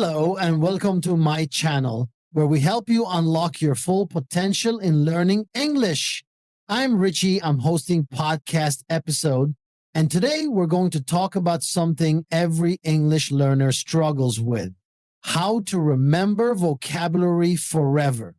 Hello, and welcome to my channel, where we help you unlock your full potential in learning English. I'm Richie. I'm hosting podcast episode, and today we're going to talk about something every English learner struggles with: how to remember vocabulary forever.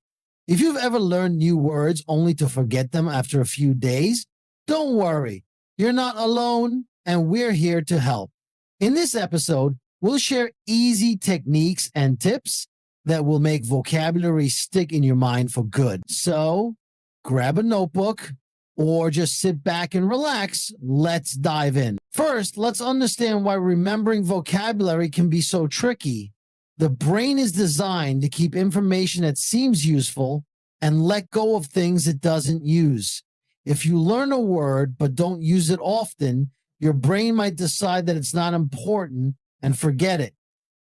If you've ever learned new words only to forget them after a few days, don't worry. You're not alone, and we're here to help. In this episode, we'll share easy techniques and tips that will make vocabulary stick in your mind for good. So grab a notebook or just sit back and relax. Let's dive in. First, let's understand why remembering vocabulary can be so tricky. The brain is designed to keep information that seems useful and let go of things it doesn't use. If you learn a word but don't use it often, your brain might decide that it's not important and forget it.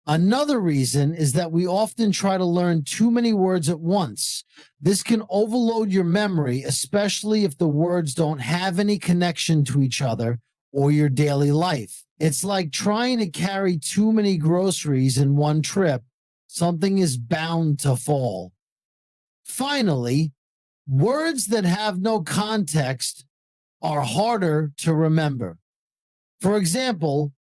Another reason is that we often try to learn too many words at once. This can overload your memory, especially if the words don't have any connection to each other or your daily life. It's like trying to carry too many groceries in one trip. Something is bound to fall. Finally, words that have no context are harder to remember. For example,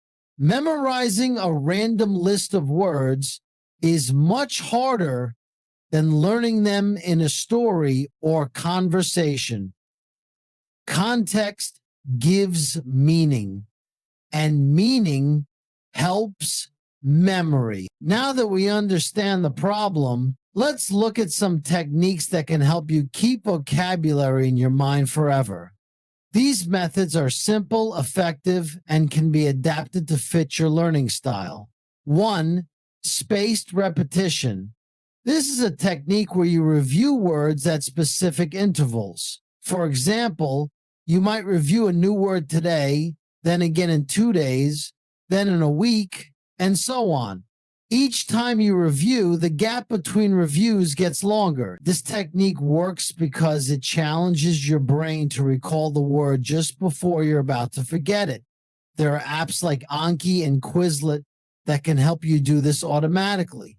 memorizing a random list of words is much harder than learning them in a story or conversation. Context gives meaning, and meaning helps memory. Now that we understand the problem, let's look at some techniques that can help you keep vocabulary in your mind forever. These methods are simple, effective, and can be adapted to fit your learning style. 1. Spaced repetition. This is a technique where you review words at specific intervals. For example, you might review a new word today, then again in 2 days, then in a week, and so on. Each time you review, the gap between reviews gets longer. This technique works because it challenges your brain to recall the word just before you're about to forget it. There are apps like Anki and Quizlet that can help you do this automatically.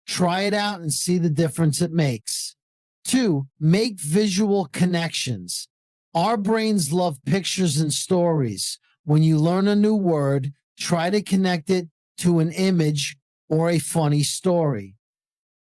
Try it out and see the difference it makes. 2. Make visual connections. Our brains love pictures and stories. When you learn a new word, try to connect it to an image or a funny story.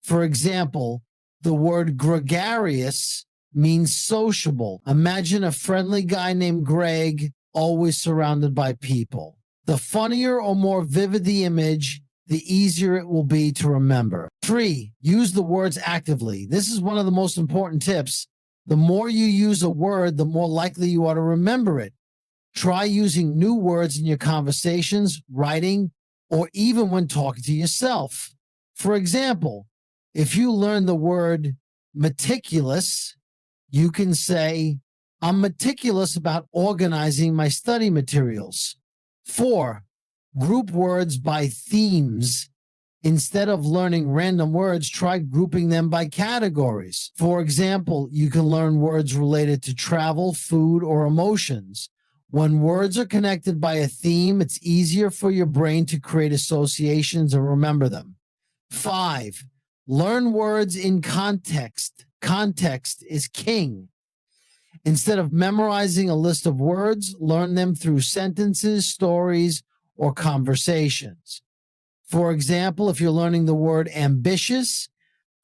For example, the word gregarious means sociable. Imagine a friendly guy named Greg, always surrounded by people. The funnier or more vivid the image, the easier it will be to remember. 3. Use the words actively. This is one of the most important tips. The more you use a word, the more likely you are to remember it. Try using new words in your conversations, writing, or even when talking to yourself. For example, if you learn the word meticulous, you can say, I'm meticulous about organizing my study materials. 4. Group words by themes. Instead of learning random words, try grouping them by categories. For example, you can learn words related to travel, food, or emotions. When words are connected by a theme, it's easier for your brain to create associations and remember them. 5. Learn words in context. Context is king. Instead of memorizing a list of words, learn them through sentences, stories, or conversations. For example, if you're learning the word ambitious,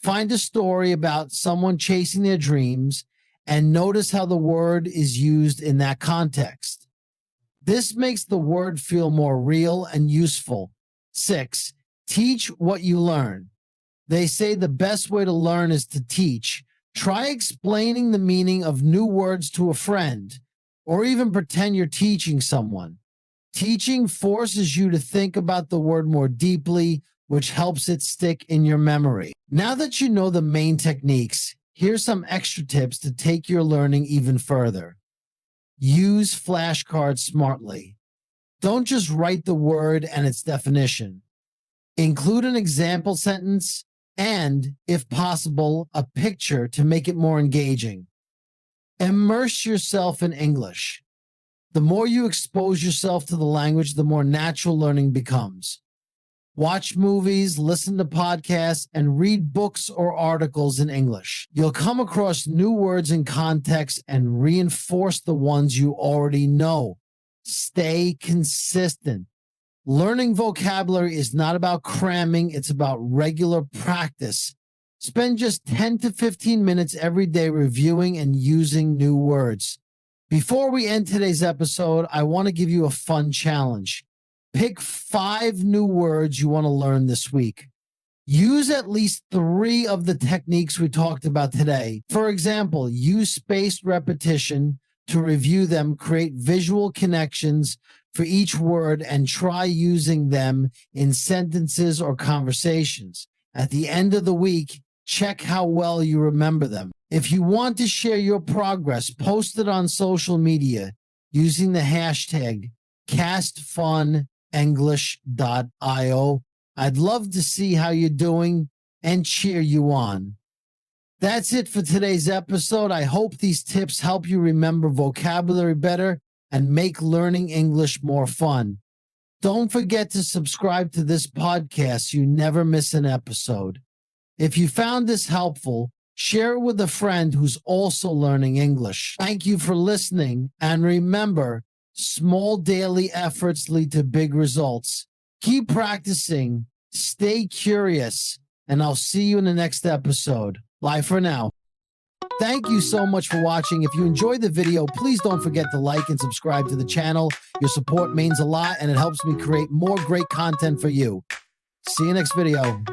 find a story about someone chasing their dreams and notice how the word is used in that context. This makes the word feel more real and useful. 6. Teach what you learn. They say the best way to learn is to teach. Try explaining the meaning of new words to a friend, or even pretend you're teaching someone. Teaching forces you to think about the word more deeply, which helps it stick in your memory. Now that you know the main techniques, here's some extra tips to take your learning even further. Use flashcards smartly. Don't just write the word and its definition. Include an example sentence and, if possible, a picture to make it more engaging. Immerse yourself in English. The more you expose yourself to the language, the more natural learning becomes. Watch movies, listen to podcasts, and read books or articles in English. You'll come across new words and context and reinforce the ones you already know. Stay consistent. Learning vocabulary is not about cramming, it's about regular practice. Spend just 10 to 15 minutes every day reviewing and using new words. Before we end today's episode, I want to give you a fun challenge. Pick 5 new words you want to learn this week. Use at least 3 of the techniques we talked about today. For example, use spaced repetition to review them, create visual connections for each word, and try using them in sentences or conversations. At the end of the week, check how well you remember them. If you want to share your progress, post it on social media using the hashtag CastFunEnglish.io. I'd love to see how you're doing and cheer you on. That's it for today's episode. I hope these tips help you remember vocabulary better and make learning English more fun. Don't forget to subscribe to this podcast so you never miss an episode. If you found this helpful, share it with a friend who's also learning English. Thank you for listening, and remember, small daily efforts lead to big results. Keep practicing, stay curious, and I'll see you in the next episode. Bye for now. Thank you so much for watching. If you enjoyed the video, please don't forget to like and subscribe to the channel. Your support means a lot, and it helps me create more great content for you. See you next video.